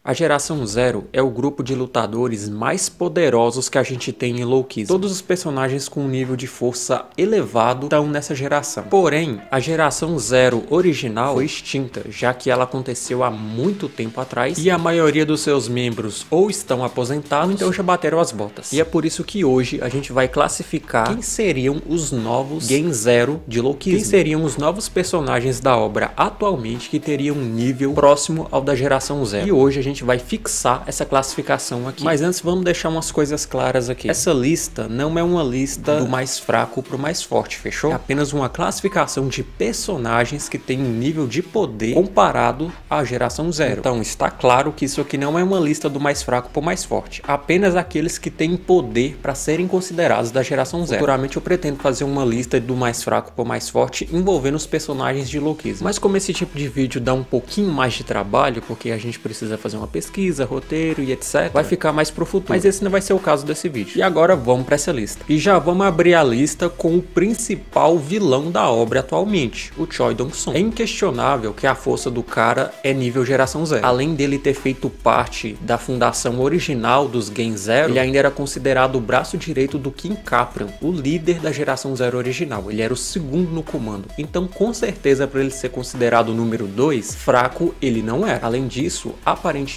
A geração Zero é o grupo de lutadores mais poderosos que a gente tem em Loki. Todos os personagens com um nível de força elevado estão nessa geração. Porém, a geração Zero original foi extinta, já que ela aconteceu há muito tempo atrás e a maioria dos seus membros ou estão aposentados ou já bateram as botas. E é por isso que hoje a gente vai classificar quem seriam os novos Gen Zero de Loki. Quem seriam os novos personagens da obra atualmente que teriam um nível próximo ao da geração Zero. E hoje a gente vai fixar essa classificação aqui. Mas antes vamos deixar umas coisas claras aqui. Essa lista não é uma lista do mais fraco pro mais forte, fechou? É apenas uma classificação de personagens que tem um nível de poder comparado à geração Zero. Então está claro que isso aqui não é uma lista do mais fraco pro mais forte. Apenas aqueles que têm poder para serem considerados da geração Zero. Futuramente eu pretendo fazer uma lista do mais fraco pro mais forte envolvendo os personagens de Loki. Mas como esse tipo de vídeo dá um pouquinho mais de trabalho, porque a gente precisa fazer uma pesquisa, roteiro e etc, vai ficar mais pro futuro. Mas esse não vai ser o caso desse vídeo. E agora vamos para essa lista. E já vamos abrir a lista com o principal vilão da obra atualmente, o Choi Dong-sung. É inquestionável que a força do cara é nível geração Zero. Além dele ter feito parte da fundação original dos Gen Zero, ele ainda era considerado o braço direito do Kim Caprion, o líder da geração Zero original. Ele era o segundo no comando. Então, com certeza, para ele ser considerado o número 2, fraco ele não era. Além disso, aparentemente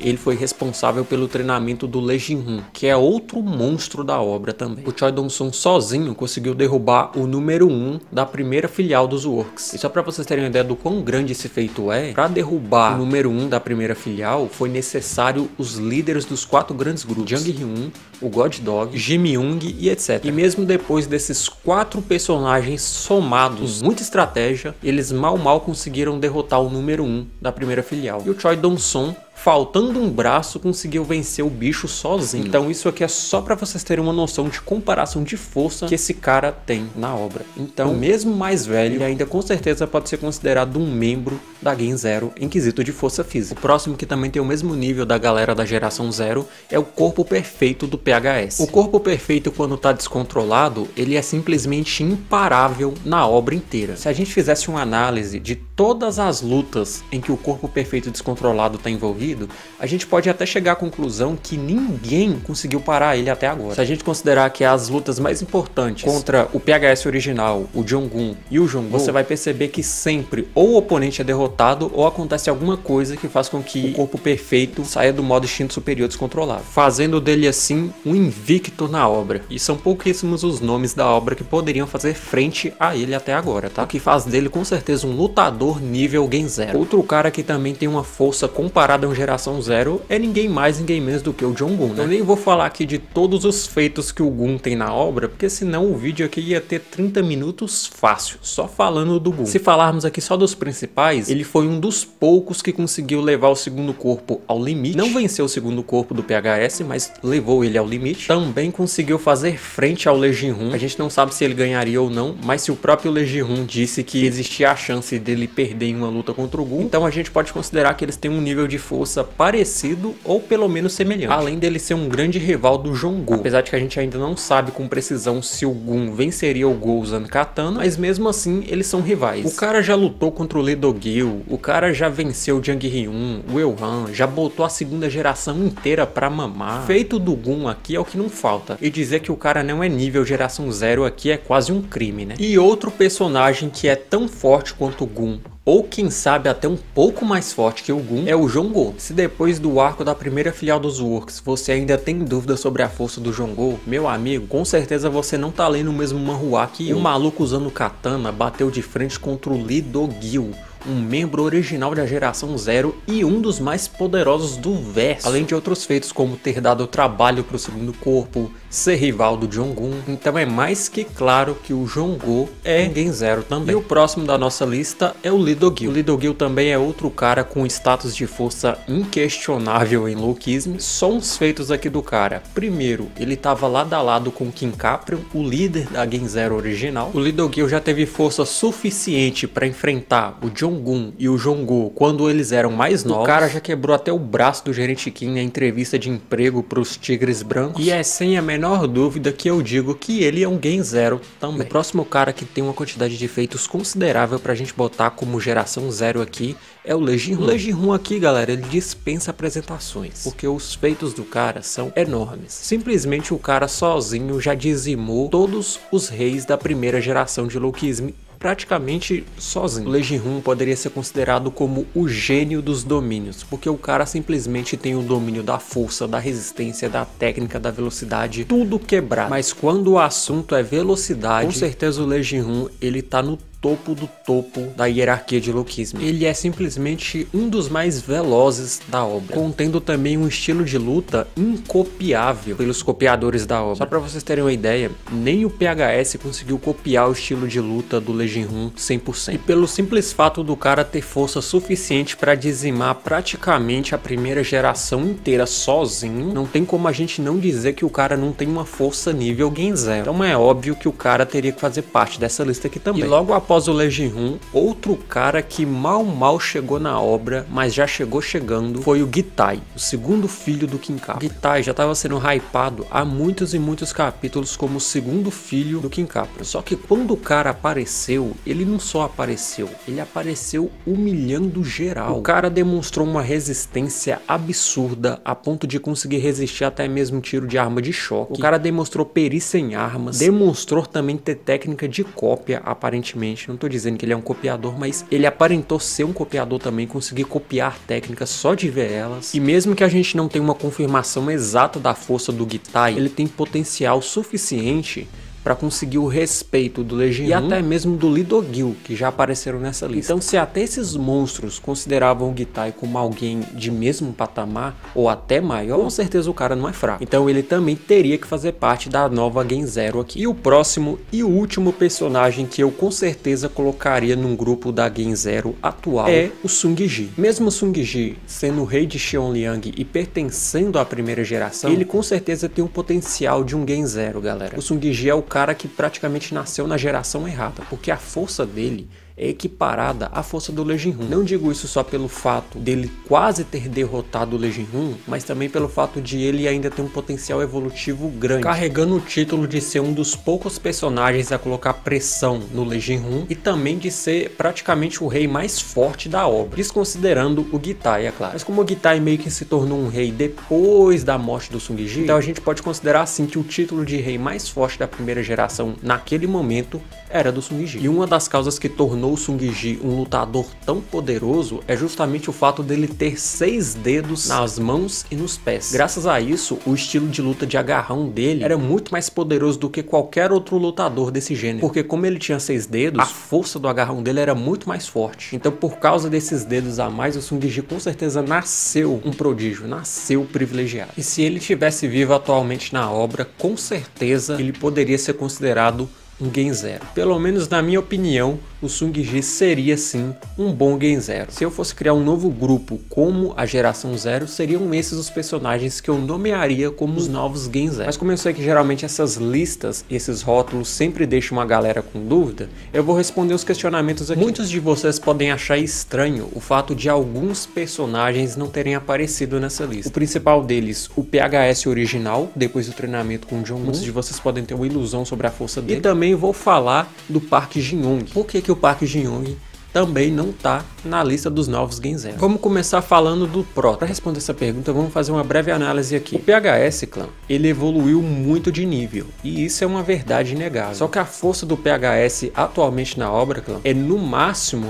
ele foi responsável pelo treinamento do Lee Jin-hoon, que é outro monstro da obra também. O Choi Dong-sung sozinho conseguiu derrubar o número 1 da primeira filial dos Works. E só para vocês terem uma ideia do quão grande esse feito é, para derrubar o número 1 da primeira filial foi necessário os líderes dos 4 grandes grupos, Jang Hyun, o God Dog, Jim Young e etc. E mesmo depois desses 4 personagens somados, muita estratégia, eles mal conseguiram derrotar o número 1 da primeira filial. E o Choi Dong-sung, faltando um braço, conseguiu vencer o bicho sozinho. Então isso aqui é só para vocês terem uma noção de comparação de força que esse cara tem na obra. Então, mesmo mais velho, ele ainda com certeza pode ser considerado um membro da Gen Zero em quesito de força física. O próximo que também tem o mesmo nível da galera da geração Zero é o corpo perfeito do PHS. O corpo perfeito, quando tá descontrolado, ele é simplesmente imparável na obra inteira. Se a gente fizesse uma análise de todas as lutas em que o corpo perfeito descontrolado tá envolvido, a gente pode até chegar à conclusão que ninguém conseguiu parar ele até agora. Se a gente considerar que as lutas mais importantes contra o PHS original, o Jong-un e o Jong-go, você vai perceber que sempre ou o oponente é derrotado ou acontece alguma coisa que faz com que o corpo perfeito saia do modo instinto superior descontrolado, fazendo dele assim um invicto na obra. E são pouquíssimos os nomes da obra que poderiam fazer frente a ele até agora, tá? O que faz dele com certeza um lutador nível Gen Zero. Outro cara que também tem uma força comparada a um geração Zero é ninguém mais, ninguém menos do que o Jong-un, né? Eu nem vou falar aqui de todos os feitos que o Gun tem na obra, porque senão o vídeo aqui ia ter 30 minutos fácil, só falando do Gun. Se falarmos aqui só dos principais, ele foi um dos poucos que conseguiu levar o segundo corpo ao limite. Não venceu o segundo corpo do PHS, mas levou ele ao limite. Também conseguiu fazer frente ao Lee Jin-hoon. A gente não sabe se ele ganharia ou não, mas se o próprio Lee Jin-hoon disse que existia a chance dele perder em uma luta contra o Gun, então a gente pode considerar que eles têm um nível de força parecido ou pelo menos semelhante, além dele ser um grande rival do Jong-go, apesar de que a gente ainda não sabe com precisão se o Gun venceria o Go usando katana, mas mesmo assim eles são rivais. O cara já lutou contra o Lee Do-gil, o cara já venceu o Jang Hyun, o Il-han, já botou a segunda geração inteira pra mamar. Feito do Gun aqui é o que não falta, e dizer que o cara não é nível geração Zero aqui é quase um crime, né? E outro personagem que é tão forte quanto o Gun, ou quem sabe até um pouco mais forte que o Gun, é o Jong-go. Se depois do arco da primeira filial dos Works você ainda tem dúvida sobre a força do Jong-go, meu amigo, com certeza você não tá lendo o mesmo manhwa que eu. O maluco usando katana bateu de frente contra o Lee Do-gil, um membro original da geração Zero e um dos mais poderosos do verso, além de outros feitos como ter dado trabalho para o segundo corpo, ser rival do Jong-un. Então é mais que claro que o Jong-go é Gen Zero também. E o próximo da nossa lista é o Lee Do-gil. O Lee Do-gil também é outro cara com status de força inquestionável em Lokiism. Só uns feitos aqui do cara. Primeiro, ele estava lado a lado com Kim Caprion, o líder da Gen Zero original. O Lee Do-gil já teve força suficiente para enfrentar o Jong Jong-un e o Jong-gu, quando eles eram mais novos, o cara já quebrou até o braço do gerente Kim na entrevista de emprego pros Tigres Brancos. E é sem a menor dúvida que eu digo que ele é um Gen Zero também. O próximo cara que tem uma quantidade de feitos considerável pra gente botar como geração zero aqui é o Lee Ji-hoon. O Lee Ji-hoon aqui, galera, ele dispensa apresentações, porque os feitos do cara são enormes. Simplesmente o cara sozinho já dizimou todos os reis da primeira geração de Loukism, praticamente sozinho. O Lee Ji-hoon poderia ser considerado como o gênio dos domínios, porque o cara simplesmente tem o domínio da força, da resistência, da técnica, da velocidade, tudo quebrado. Mas quando o assunto é velocidade, com certeza o Lee Ji-hoon, ele tá no topo do topo da hierarquia de Loukism. Ele é simplesmente um dos mais velozes da obra, contendo também um estilo de luta incopiável pelos copiadores da obra. Só pra vocês terem uma ideia, nem o PHS conseguiu copiar o estilo de luta do Lee Ji-hoon 100%. E pelo simples fato do cara ter força suficiente pra dizimar praticamente a primeira geração inteira sozinho, não tem como a gente não dizer que o cara não tem uma força nível Gen Zero. Então é óbvio que o cara teria que fazer parte dessa lista aqui também. E logo após o Lee Ji-hoon, outro cara que mal chegou na obra, mas já chegou chegando, foi o Gitai, o segundo filho do King-Capra. Gitai já estava sendo hypado há muitos e muitos capítulos como o segundo filho do King-Capra. Só que quando o cara apareceu, ele não só apareceu, ele apareceu humilhando geral. O cara demonstrou uma resistência absurda a ponto de conseguir resistir até mesmo tiro de arma de choque. O cara demonstrou perícia em armas, demonstrou também ter técnica de cópia, aparentemente. Não tô dizendo que ele é um copiador, mas ele aparentou ser um copiador também, conseguir copiar técnicas só de ver elas. E mesmo que a gente não tenha uma confirmação exata da força do Gitai, ele tem potencial suficiente para conseguir o respeito do Lee Ji-hoon e até mesmo do Lee Do-gil, que já apareceram nessa lista. Então, se até esses monstros consideravam o Gitai como alguém de mesmo patamar, ou até maior, com certeza o cara não é fraco. Então ele também teria que fazer parte da nova Gen Zero aqui. E o próximo e o último personagem que eu com certeza colocaria num grupo da Gen Zero atual é o Sung-ji. Mesmo o Sung-ji sendo o rei de Xiongliang e pertencendo à primeira geração, ele com certeza tem o potencial de um Gen Zero, galera. O Sung-ji é o cara que praticamente nasceu na geração errada, porque a força dele é equiparada à força do Lee Ji-hoon. Não digo isso só pelo fato dele quase ter derrotado o Lee Ji-hoon, mas também pelo fato de ele ainda ter um potencial evolutivo grande, carregando o título de ser um dos poucos personagens a colocar pressão no Lee Ji-hoon e também de ser praticamente o rei mais forte da obra, desconsiderando o Gitai, é claro. Mas como o Gitai meio que se tornou um rei depois da morte do Sung-ji, então a gente pode considerar assim que o título de rei mais forte da primeira geração naquele momento era do Sung-ji. E uma das causas que tornou o Sung-ji um lutador tão poderoso é justamente o fato dele ter 6 dedos nas mãos e nos pés. Graças a isso, o estilo de luta de agarrão dele era muito mais poderoso do que qualquer outro lutador desse gênero, porque como ele tinha 6 dedos, a força do agarrão dele era muito mais forte. Então, por causa desses dedos a mais, o Sung-ji com certeza nasceu um prodígio, nasceu privilegiado. E se ele tivesse vivo atualmente na obra, com certeza ele poderia ser considerado um Gen Zero. Pelo menos na minha opinião, o Sung-ji seria sim um bom Gen Zero. Se eu fosse criar um novo grupo como a geração Zero, seriam esses os personagens que eu nomearia como os novos Gen Zero. Mas como eu sei que geralmente essas listas, esses rótulos sempre deixam uma galera com dúvida, eu vou responder os questionamentos aqui. Muitos de vocês podem achar estranho o fato de alguns personagens não terem aparecido nessa lista. O principal deles, o PHS original, depois do treinamento com o Jong-un. Muitos de vocês podem ter uma ilusão sobre a força dele. E também vou falar do Park Jin-young. Por que o Park Jin-young também não tá na lista dos novos Gen Zero? Vamos começar falando do Proto. Para responder essa pergunta, vamos fazer uma breve análise aqui. O PHS, clã, ele evoluiu muito de nível, e isso é uma verdade inegável. Só que a força do PHS atualmente na obra, clã, é no máximo,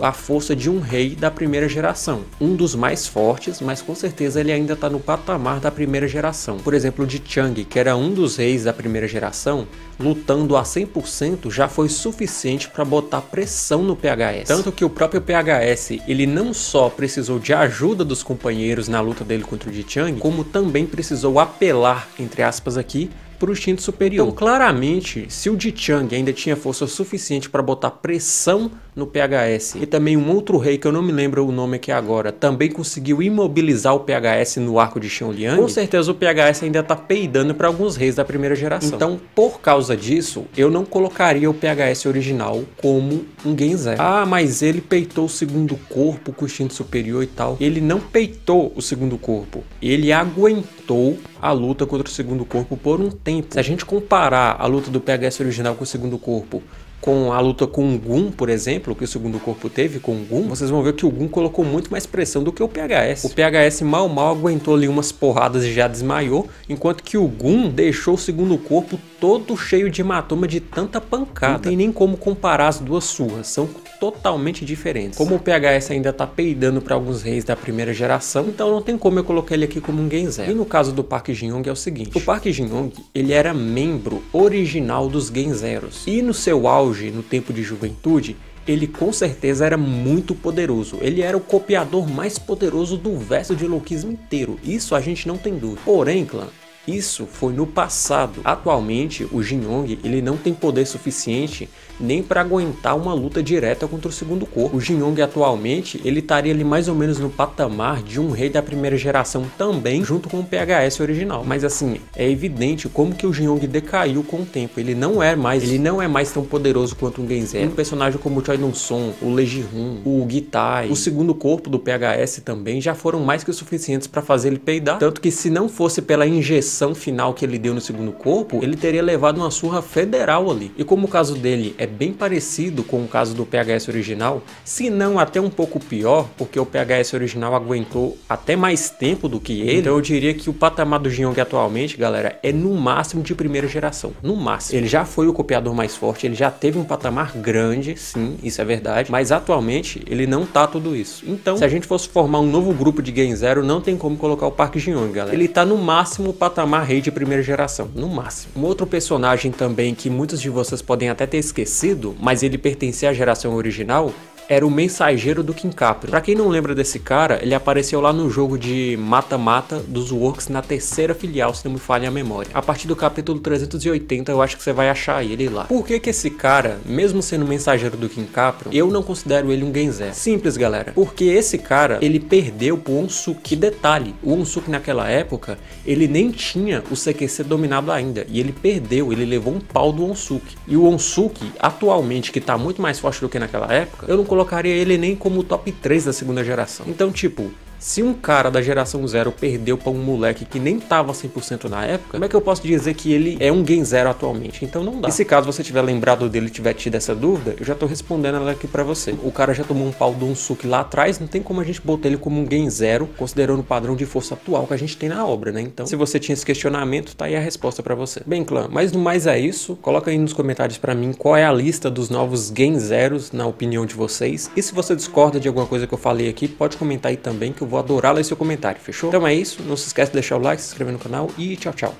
a força de um rei da primeira geração. Um dos mais fortes, mas com certeza ele ainda tá no patamar da primeira geração. Por exemplo, o de Chang, que era um dos reis da primeira geração, lutando a 100% já foi suficiente para botar pressão no PHS. Tanto que o próprio PHS, ele não só precisou de ajuda dos companheiros na luta dele contra o Ji Chang, como também precisou apelar, entre aspas aqui, para o instinto superior. Então, claramente, se o Ji-Chang ainda tinha força suficiente para botar pressão no PHS e também um outro rei, que eu não me lembro o nome aqui agora, também conseguiu imobilizar o PHS no arco de Xianliang, com certeza o PHS ainda tá peidando para alguns reis da primeira geração. Então, por causa disso, eu não colocaria o PHS original como um Gen-Zero. Ah, mas ele peitou o segundo corpo com o instinto superior e tal. Ele não peitou o segundo corpo, ele aguentou a luta contra o segundo corpo por um tempo. Se a gente comparar a luta do PHS original com o segundo corpo com a luta com o Gun, por exemplo, que o segundo corpo teve com o Gun, vocês vão ver que o Gun colocou muito mais pressão do que o PHS. O PHS mal aguentou ali umas porradas e já desmaiou, enquanto que o Gun deixou o segundo corpo todo cheio de hematoma de tanta pancada. Não tem nem como comparar as duas surras, são totalmente diferentes. Como o PHS ainda tá peidando para alguns reis da primeira geração, então não tem como eu colocar ele aqui como um Gen-Zero. E no caso do Park Jin-Young é o seguinte, o Park Jin-Young, ele era membro original dos Gen-Zeros, e no seu auge, no tempo de juventude, ele com certeza era muito poderoso. Ele era o copiador mais poderoso do verso de Loukismo inteiro, isso a gente não tem dúvida. Porém, clã, isso foi no passado. Atualmente, o Jin-Young, ele não tem poder suficiente nem para aguentar uma luta direta contra o segundo corpo. O Jin-Young atualmente, ele estaria ali mais ou menos no patamar de um rei da primeira geração também, junto com o PHS original. Mas assim, é evidente como que o Jin-Young decaiu com o tempo. Ele não é mais tão poderoso quanto um Gen-Zero. Um personagem como o Choi Dong-Son, o Lee Ji-Hoon, o Gitai, o segundo corpo do PHS também já foram mais que o suficientes para fazer ele peidar. Tanto que se não fosse pela injeção final que ele deu no segundo corpo, ele teria levado uma surra federal ali. E como o caso dele é bem parecido com o caso do PHS original, se não até um pouco pior, porque o PHS original aguentou até mais tempo do que ele, então eu diria que o patamar do Jin-Young atualmente, galera, é no máximo de primeira geração, no máximo. Ele já foi o copiador mais forte, ele já teve um patamar grande, sim, isso é verdade, mas atualmente ele não tá tudo isso. Então, se a gente fosse formar um novo grupo de Gen-Zero, não tem como colocar o Park Jin-Young, galera. Ele tá no máximo patamar rei de primeira geração, no máximo. Um outro personagem também que muitos de vocês podem até ter esquecido, mas ele pertencia à geração original, era o mensageiro do Kinkaprio. Pra quem não lembra desse cara, ele apareceu lá no jogo de mata-mata dos Works na terceira filial, se não me falha a memória. A partir do capítulo 380, eu acho que você vai achar ele lá. Por que que esse cara, mesmo sendo mensageiro do Kinkaprio, eu não considero ele um Gen-Zero? Simples, galera. Porque esse cara, ele perdeu pro Onsuki. Detalhe, o Onsuki naquela época, ele nem tinha o CQC dominado ainda. E ele perdeu, ele levou um pau do Onsuki. E o Onsuki, atualmente, que tá muito mais forte do que naquela época, eu não colocaria ele nem como top 3 da segunda geração. Então, tipo, se um cara da geração 0 perdeu pra um moleque que nem tava 100% na época, como é que eu posso dizer que ele é um Gen-Zero atualmente? Então não dá. E se caso você tiver lembrado dele e tiver tido essa dúvida, eu já tô respondendo ela aqui pra você. O cara já tomou um pau do Onsuki lá atrás, não tem como a gente botar ele como um Gen-Zero, considerando o padrão de força atual que a gente tem na obra, né? Então, se você tinha esse questionamento, tá aí a resposta pra você. Bem, clã, mas no mais é isso. Coloca aí nos comentários pra mim qual é a lista dos novos Gen-Zeros, na opinião de vocês. E se você discorda de alguma coisa que eu falei aqui, pode comentar aí também, que eu vou adorar ler seu comentário, fechou? Então é isso, não se esquece de deixar o like, se inscrever no canal e tchau, tchau.